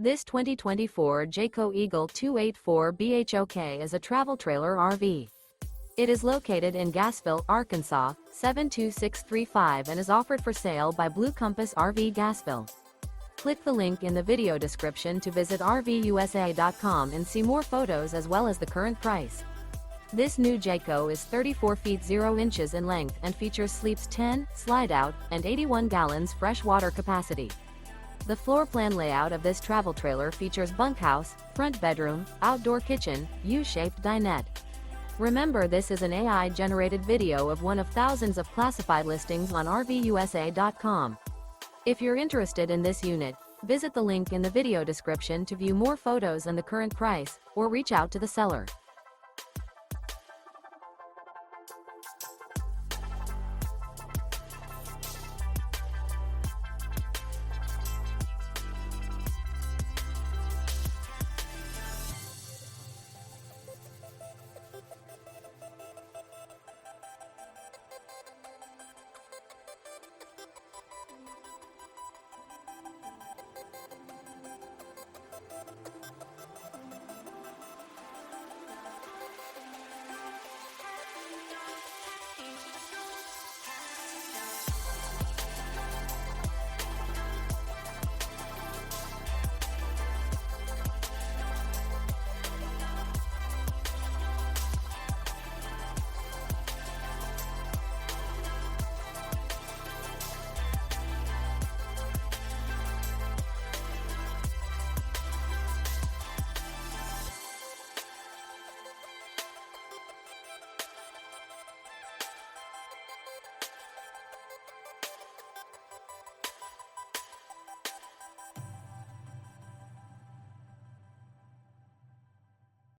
This 2024 Jayco Eagle 284 BHOK is a travel trailer RV. It is located in Gassville, Arkansas, 72635 and is offered for sale by Blue Compass RV Gassville. Click the link in the video description to visit RVUSA.com and see more photos as well as the current price. This new Jayco is 34 feet 0 inches in length and features sleeps 10, slide-out, and 81 gallons fresh water capacity. The floor plan layout of this travel trailer features bunkhouse, front bedroom, outdoor kitchen, U-shaped dinette. Remember, this is an AI-generated video of one of thousands of classified listings on RVUSA.com. If you're interested in this unit, visit the link in the video description to view more photos and the current price, or reach out to the seller.